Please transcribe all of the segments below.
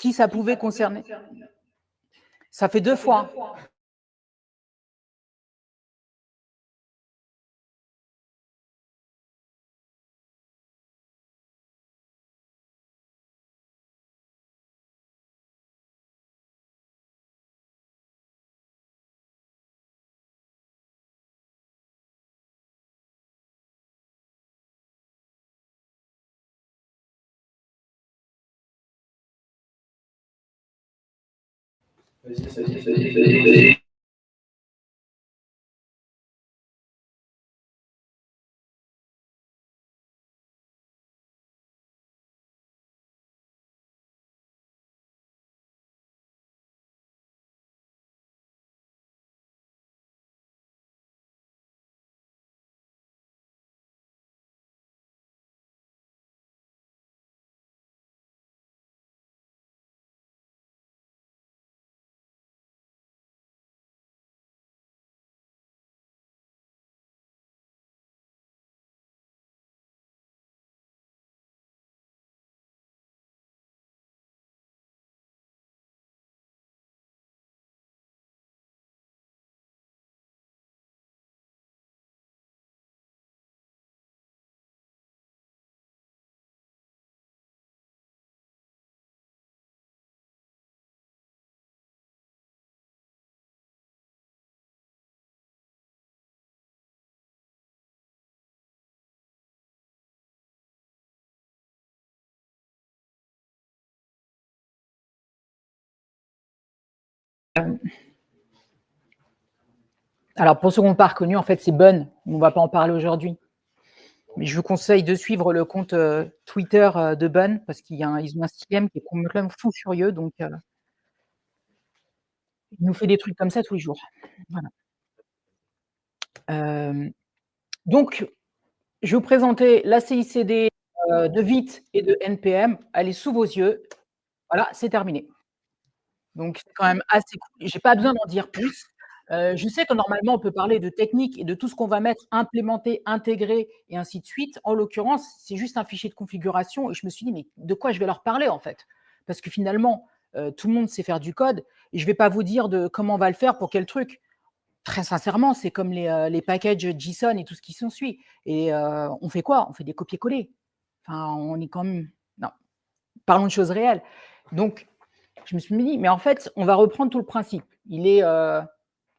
qui ça pouvait concerner. Ça fait 2 fois. Vas-y. Alors, pour ceux qui n'ont pas reconnu, en fait, c'est Bun. On ne va pas en parler aujourd'hui. Mais je vous conseille de suivre le compte Twitter de Bun parce qu'ils ont un style qui est complètement fou furieux. Donc, il nous fait des trucs comme ça tous les jours. Voilà. Donc, je vais vous présenter la CICD de VIT et de NPM. Elle est sous vos yeux. Voilà, c'est terminé. Donc, c'est quand même assez cool. Je n'ai pas besoin d'en dire plus. Je sais que normalement, on peut parler de technique et de tout ce qu'on va mettre, implémenter, intégrer et ainsi de suite. En l'occurrence, c'est juste un fichier de configuration et je me suis dit, mais de quoi je vais leur parler en fait? Parce que finalement, tout le monde sait faire du code et je ne vais pas vous dire de comment on va le faire pour quel truc. Très sincèrement, c'est comme les packages JSON et tout ce qui s'ensuit. Et on fait quoi? On fait des copier-coller. Enfin, on est quand même… Non, parlons de choses réelles. Donc, je me suis dit, mais en fait, on va reprendre tout le principe. Il est…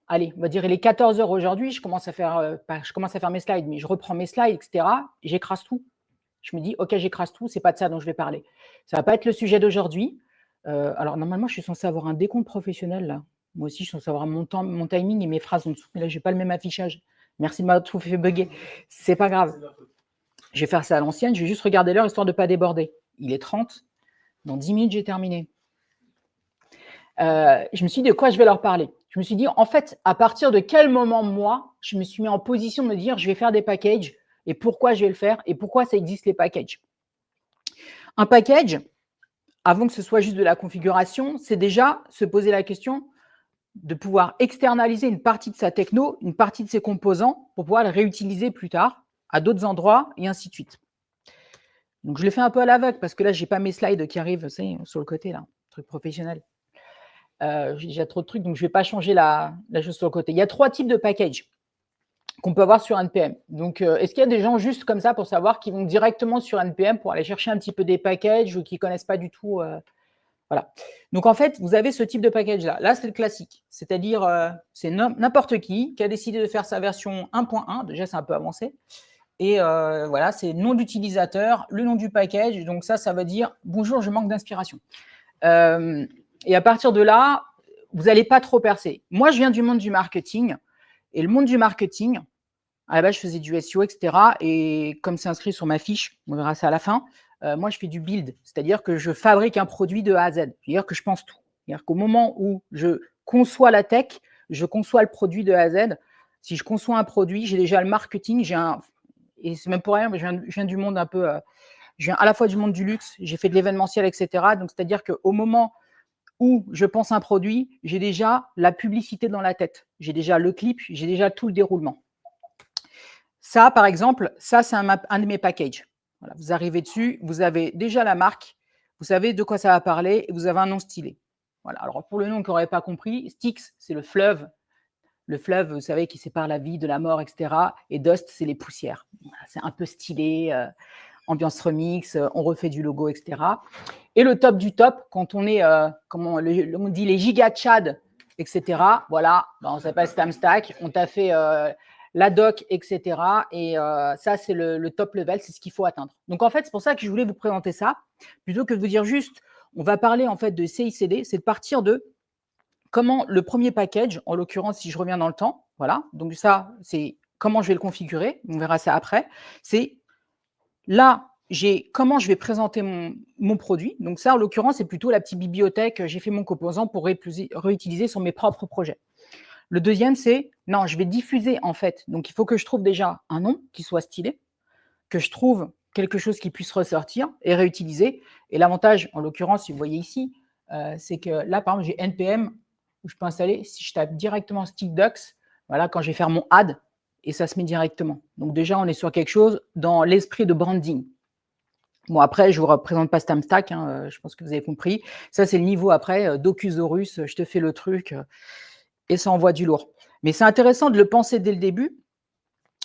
allez, on va dire, il est 14 heures aujourd'hui, je commence à faire mes slides, mais je reprends mes slides, etc. Et j'écrase tout. Je me dis, OK, j'écrase tout, c'est pas de ça dont je vais parler. Ça va pas être le sujet d'aujourd'hui. Alors, normalement, je suis censée avoir un décompte professionnel, là. Moi aussi, je suis censée avoir mon timing et mes phrases en dessous. Mais là, j'ai pas le même affichage. Merci de m'avoir tout fait bugger. C'est pas grave. Je vais faire ça à l'ancienne. Je vais juste regarder l'heure, histoire de pas déborder. Il est 30. Dans 10 minutes, j'ai terminé. Je me suis dit de quoi je vais leur parler. Je me suis dit, en fait, à partir de quel moment, moi, je me suis mis en position de me dire, je vais faire des packages et pourquoi je vais le faire et pourquoi ça existe les packages. Un package, avant que ce soit juste de la configuration, c'est déjà se poser la question de pouvoir externaliser une partie de sa techno, une partie de ses composants pour pouvoir le réutiliser plus tard à d'autres endroits et ainsi de suite. Donc, je le fais un peu à l'aveugle parce que là, je n'ai pas mes slides qui arrivent sur le côté, là, truc professionnel. J'ai déjà trop de trucs, donc je ne vais pas changer la chose sur le côté. Il y a 3 types de packages qu'on peut avoir sur NPM. Donc, est-ce qu'il y a des gens juste comme ça pour savoir qui vont directement sur NPM pour aller chercher un petit peu des packages ou qui ne connaissent pas du tout voilà. Donc, en fait, vous avez ce type de package-là. Là, c'est le classique. C'est-à-dire, c'est n'importe qui a décidé de faire sa version 1.1. Déjà, c'est un peu avancé. Et voilà, c'est nom d'utilisateur, le nom du package. Donc, ça veut dire « Bonjour, je manque d'inspiration ». Et à partir de là, vous n'allez pas trop percer. Moi, je viens du monde du marketing. Et le monde du marketing, à la base, je faisais du SEO, etc. Et comme c'est inscrit sur ma fiche, on verra ça à la fin, moi, je fais du build. C'est-à-dire que je fabrique un produit de A à Z. C'est-à-dire que je pense tout. C'est-à-dire qu'au moment où je conçois la tech, je conçois le produit de A à Z. Si je conçois un produit, j'ai déjà le marketing. Et c'est même pour rien, mais je viens du monde un peu… je viens à la fois du monde du luxe, j'ai fait de l'événementiel, etc. Donc, c'est-à-dire qu'au moment où je pense un produit, j'ai déjà la publicité dans la tête. J'ai déjà le clip, j'ai déjà tout le déroulement. Ça, par exemple, ça, c'est un de mes packages. Voilà, vous arrivez dessus, vous avez déjà la marque, vous savez de quoi ça va parler et vous avez un nom stylé. Voilà. Alors pour le nom qu'on n'aurait pas compris, Styx, c'est le fleuve, vous savez, qui sépare la vie de la mort, etc. Et Dust, c'est les poussières. Voilà, c'est un peu stylé, ambiance remix, on refait du logo, etc. Et le top du top, quand on est, comment on dit, les giga Tchad, etc. Voilà, on s'appelle Stamstack, on t'a fait la doc, etc. Et ça, c'est le top level, c'est ce qu'il faut atteindre. Donc en fait, c'est pour ça que je voulais vous présenter ça, plutôt que de vous dire juste, on va parler en fait de CICD, c'est de partir de comment le premier package, en l'occurrence, si je reviens dans le temps, voilà, donc ça, c'est comment je vais le configurer, on verra ça après, c'est là, j'ai comment je vais présenter mon produit. Donc ça, en l'occurrence, c'est plutôt la petite bibliothèque, j'ai fait mon composant pour réutiliser sur mes propres projets. Le deuxième, c'est, non, je vais diffuser en fait. Donc il faut que je trouve déjà un nom qui soit stylé, que je trouve quelque chose qui puisse ressortir et réutiliser. Et l'avantage, en l'occurrence, si vous voyez ici, c'est que là, par exemple, j'ai NPM où je peux installer, si je tape directement StickDucks, voilà, quand je vais faire mon ad, et ça se met directement. Donc déjà, on est sur quelque chose dans l'esprit de branding. Bon, après, je ne vous représente pas Stamstack, hein, je pense que vous avez compris. Ça, c'est le niveau après, Docusaurus, je te fais le truc, et ça envoie du lourd. Mais c'est intéressant de le penser dès le début,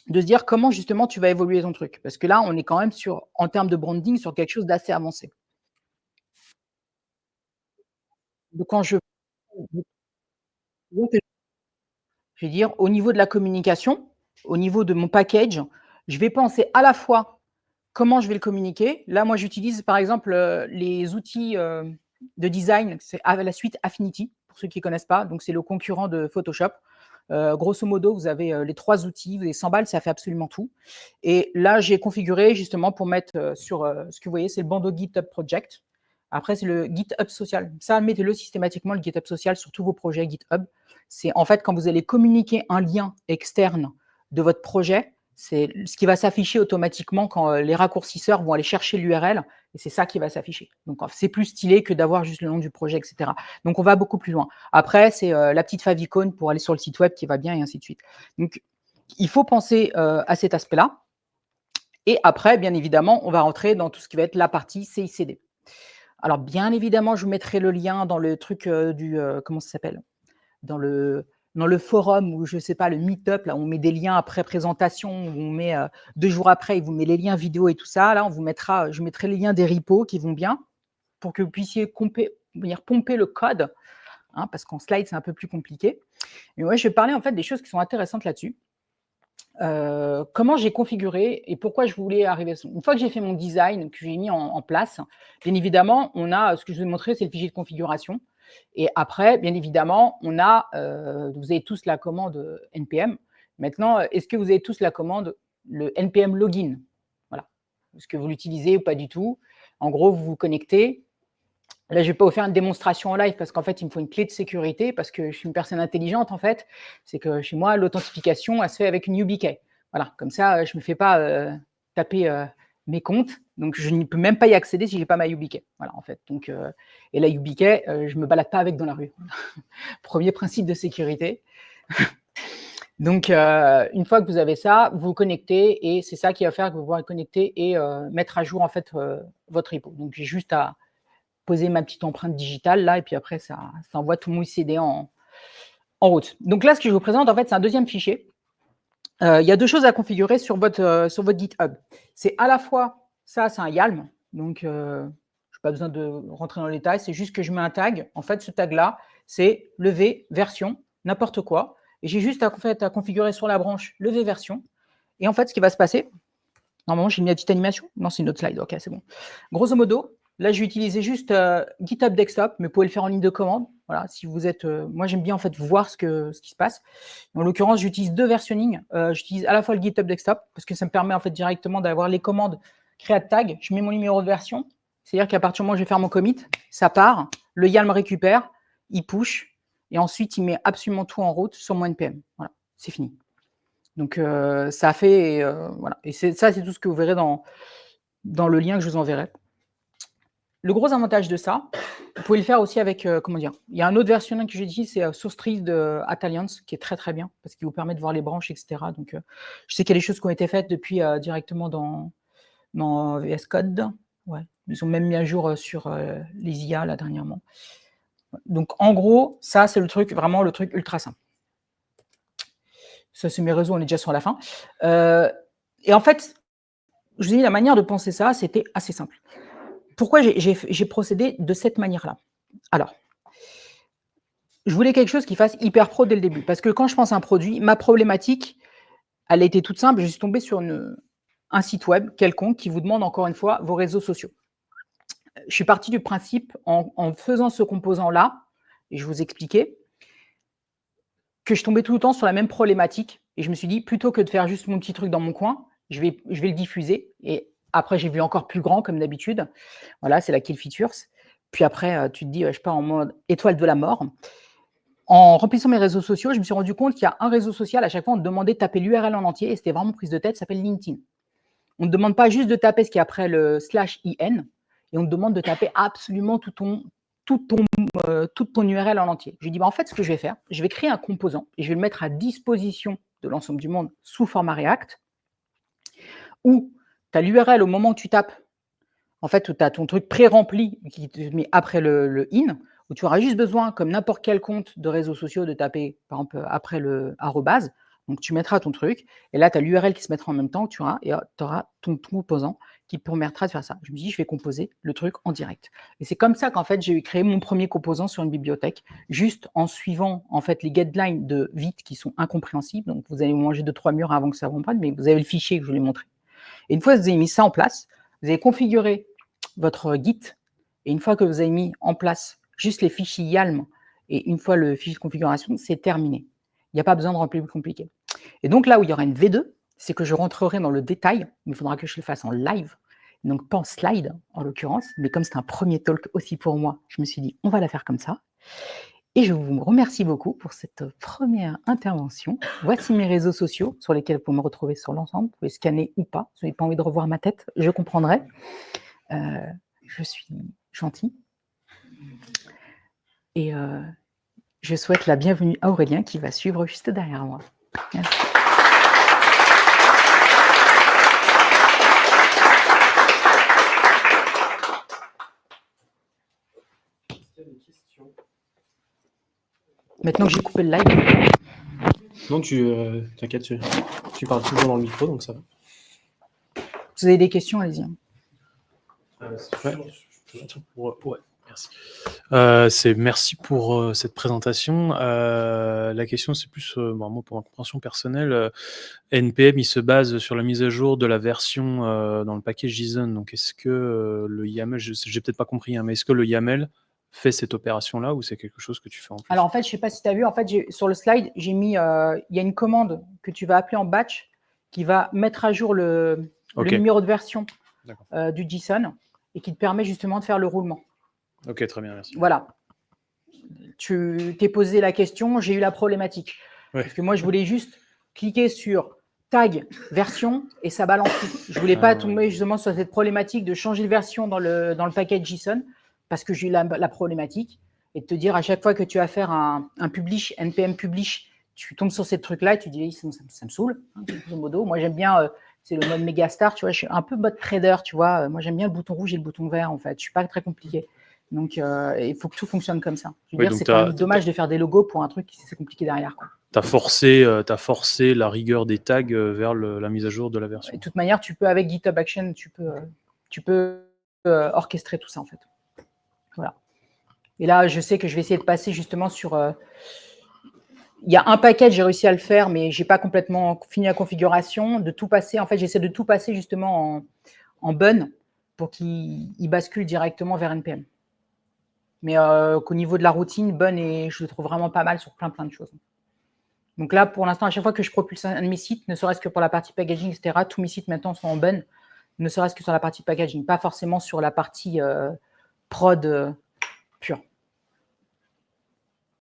de se dire comment justement tu vas évoluer ton truc. Parce que là, on est quand même sur, en termes de branding, sur quelque chose d'assez avancé. Donc quand je vais dire, au niveau de la communication, au niveau de mon package, je vais penser à la fois comment je vais le communiquer. Là, moi, j'utilise par exemple les outils de design, c'est la suite Affinity, pour ceux qui ne connaissent pas. Donc, c'est le concurrent de Photoshop. Grosso modo, vous avez les 3 outils, vous avez 100 balles, ça fait absolument tout. Et là, j'ai configuré justement pour mettre sur ce que vous voyez, c'est le bandeau GitHub Project. Après, c'est le GitHub social. Ça, mettez-le systématiquement, le GitHub social, sur tous vos projets GitHub. C'est en fait quand vous allez communiquer un lien externe de votre projet, c'est ce qui va s'afficher automatiquement quand les raccourcisseurs vont aller chercher l'URL, et c'est ça qui va s'afficher. Donc, c'est plus stylé que d'avoir juste le nom du projet, etc. Donc, on va beaucoup plus loin. Après, c'est la petite favicon pour aller sur le site web qui va bien, et ainsi de suite. Donc, il faut penser à cet aspect-là. Et après, bien évidemment, on va rentrer dans tout ce qui va être la partie CICD. Alors, bien évidemment, je vous mettrai le lien dans le truc comment ça s'appelle, dans le forum, ou je ne sais pas, le meet-up, là, on met des liens après présentation, on met 2 jours après, il vous met les liens vidéo et tout ça. Là, on vous mettra, je mettrai les liens des repos qui vont bien pour que vous puissiez venir pomper le code, hein, parce qu'en slide, c'est un peu plus compliqué. Mais ouais, je vais parler en fait des choses qui sont intéressantes là-dessus. Comment j'ai configuré et pourquoi je voulais arriver. Une fois que j'ai fait mon design, que j'ai mis en place, bien évidemment, on a ce que je vous ai montré, c'est le fichier de configuration. Et après, bien évidemment, on a, vous avez tous la commande npm. Maintenant, est-ce que vous avez tous la commande, le npm login? Voilà. Est-ce que vous l'utilisez ou pas du tout? En gros, vous vous connectez. Là, je ne vais pas vous faire une démonstration en live parce qu'en fait, il me faut une clé de sécurité parce que je suis une personne intelligente, en fait. C'est que chez moi, l'authentification, elle se fait avec une YubiKey. Voilà, comme ça, je ne me fais pas taper mes comptes. Donc, je ne peux même pas y accéder si je n'ai pas ma YubiKey. Voilà, en fait. Donc, et la YubiKey, je ne me balade pas avec dans la rue. Premier principe de sécurité. Donc, une fois que vous avez ça, vous vous connectez et c'est ça qui va faire que vous pourrez connecter et mettre à jour, en fait, votre repo. Donc, j'ai juste à poser ma petite empreinte digitale là, et puis après, ça envoie tout mon ICD en route. Donc là, ce que je vous présente, en fait, c'est un deuxième fichier. Il y a 2 choses à configurer sur votre GitHub. C'est à la fois, ça, c'est un YALM, donc je n'ai pas besoin de rentrer dans les détails, c'est juste que je mets un tag. En fait, ce tag-là, c'est le V version, n'importe quoi. Et j'ai juste à configurer sur la branche le V version. Et en fait, ce qui va se passer, normalement, j'ai mis la petite animation. Non, c'est une autre slide. Ok, c'est bon. Grosso modo, là, je vais utiliser juste GitHub Desktop, mais vous pouvez le faire en ligne de commande. Voilà, si vous êtes, moi, j'aime bien en fait voir ce qui se passe. En l'occurrence, j'utilise 2 versionnings. J'utilise à la fois le GitHub Desktop parce que ça me permet en fait directement d'avoir les commandes create tag. Je mets mon numéro de version, c'est-à-dire qu'à partir du moment où je vais faire mon commit, ça part, le YALM récupère, il push, et ensuite il met absolument tout en route sur mon npm. Voilà, c'est fini. Donc, ça fait, voilà. Et ça, c'est tout ce que vous verrez dans le lien que je vous enverrai. Le gros avantage de ça, vous pouvez le faire aussi avec, comment dire, il y a un autre version que j'ai dit, c'est SourceTree de Ataliance, qui est très très bien, parce qu'il vous permet de voir les branches, etc. Donc, je sais qu'il y a des choses qui ont été faites depuis directement dans VS Code. Ouais, ils ont même mis à jour sur les IA là dernièrement. Donc en gros, ça c'est le truc, vraiment le truc ultra simple. Ça c'est mes réseaux, on est déjà sur la fin. Et en fait, je vous dis la manière de penser ça, c'était assez simple. Pourquoi j'ai procédé de cette manière-là? Alors, je voulais quelque chose qui fasse hyper pro dès le début. Parce que quand je pense à un produit, ma problématique, elle a été toute simple. Je suis tombée sur un site web quelconque qui vous demande encore une fois vos réseaux sociaux. Je suis partie du principe, en faisant ce composant-là, et je vous expliquais, que je tombais tout le temps sur la même problématique. Et je me suis dit, plutôt que de faire juste mon petit truc dans mon coin, je vais le diffuser. Et après, j'ai vu encore plus grand, comme d'habitude. Voilà, c'est la Kill Features. Puis après, tu te dis, je pars en mode étoile de la mort. En remplissant mes réseaux sociaux, je me suis rendu compte qu'il y a un réseau social, à chaque fois, on te demandait de taper l'URL en entier, et c'était vraiment prise de tête, ça s'appelle LinkedIn. On ne te demande pas juste de taper ce qui est après le /IN, et on te demande de taper absolument toute ton URL en entier. Je lui ai dit, en fait, ce que je vais faire, je vais créer un composant, et je vais le mettre à disposition de l'ensemble du monde sous format React, où tu as l'URL au moment où tu tapes, en fait, où tu as ton truc pré-rempli qui te met après le IN, où tu auras juste besoin, comme n'importe quel compte de réseaux sociaux, de taper, par exemple, après le arrobase. Donc, tu mettras ton truc, et là, tu as l'URL qui se mettra en même temps, tu auras ton composant qui te permettra de faire ça. Je me dis, je vais composer le truc en direct. Et c'est comme ça qu'en fait, j'ai créé mon premier composant sur une bibliothèque, juste en suivant en fait les guidelines de Vite qui sont incompréhensibles. Donc, vous allez manger 2-3 murs avant que ça reprenne, mais vous avez le fichier que je vous l'ai montré. Et une fois que vous avez mis ça en place, vous allez configurer votre Git, et une fois que vous avez mis en place juste les fichiers YAML, et une fois le fichier de configuration, c'est terminé. Il n'y a pas besoin de remplir plus compliqué. Et donc là où il y aura une V2, c'est que je rentrerai dans le détail, mais il faudra que je le fasse en live, donc pas en slide en l'occurrence, mais comme c'est un premier talk aussi pour moi, je me suis dit on va la faire comme ça. Et je vous remercie beaucoup pour cette première intervention. Voici mes réseaux sociaux sur lesquels vous pouvez me retrouver sur l'ensemble. Vous pouvez scanner ou pas. Si vous n'avez pas envie de revoir ma tête, je comprendrai. Je suis gentille. Et je souhaite la bienvenue à Aurélien qui va suivre juste derrière moi. Merci. Maintenant que j'ai coupé le live. Non, t'inquiète, tu parles toujours dans le micro, donc ça va. Vous avez des questions, allez-y. Ouais, merci. Merci pour cette présentation. La question, c'est plus, moi, pour ma compréhension personnelle, NPM, il se base sur la mise à jour de la version dans le package JSON. Donc, est-ce que le YAML, j'ai peut-être pas compris, hein, mais est-ce que le YAML fait cette opération-là ou c'est quelque chose que tu fais en plus? Alors, en fait, je ne sais pas si tu as vu, en fait, sur le slide, j'ai mis, il y a une commande que tu vas appeler en batch qui va mettre à jour le numéro de version du JSON et qui te permet justement de faire le roulement. Ok, très bien, merci. Voilà. Tu t'es posé la question, j'ai eu la problématique. Ouais. Parce que moi, je voulais juste cliquer sur tag version et ça balance tout. Je ne voulais pas tomber justement sur cette problématique de changer de version dans le package JSON parce que j'ai eu la problématique et de te dire à chaque fois que tu vas faire un publish, npm publish, tu tombes sur ces trucs-là et tu dis ça me saoule, hein, grosso modo. Moi, j'aime bien, c'est le mode Megastar, tu vois, je suis un peu mode trader, tu vois. Moi, j'aime bien le bouton rouge et le bouton vert, en fait. Je ne suis pas très compliqué. Donc, il faut que tout fonctionne comme ça. Je veux dire, c'est quand même dommage de faire des logos pour un truc qui c'est compliqué derrière. Tu as forcé la rigueur des tags vers la mise à jour de la version. Et de toute manière, tu peux, avec GitHub Action, tu peux orchestrer tout ça, en fait. Voilà. Et là, je sais que je vais essayer de passer justement sur... il y a un paquet, j'ai réussi à le faire, mais je n'ai pas complètement fini la configuration. De tout passer, en fait, j'essaie de tout passer justement en bun pour qu'il bascule directement vers NPM. Mais qu'au niveau de la routine, bun, et je le trouve vraiment pas mal sur plein de choses. Donc là, pour l'instant, à chaque fois que je propulse un de mes sites, ne serait-ce que pour la partie packaging, etc., tous mes sites maintenant sont en bun, ne serait-ce que sur la partie packaging, pas forcément sur la partie prod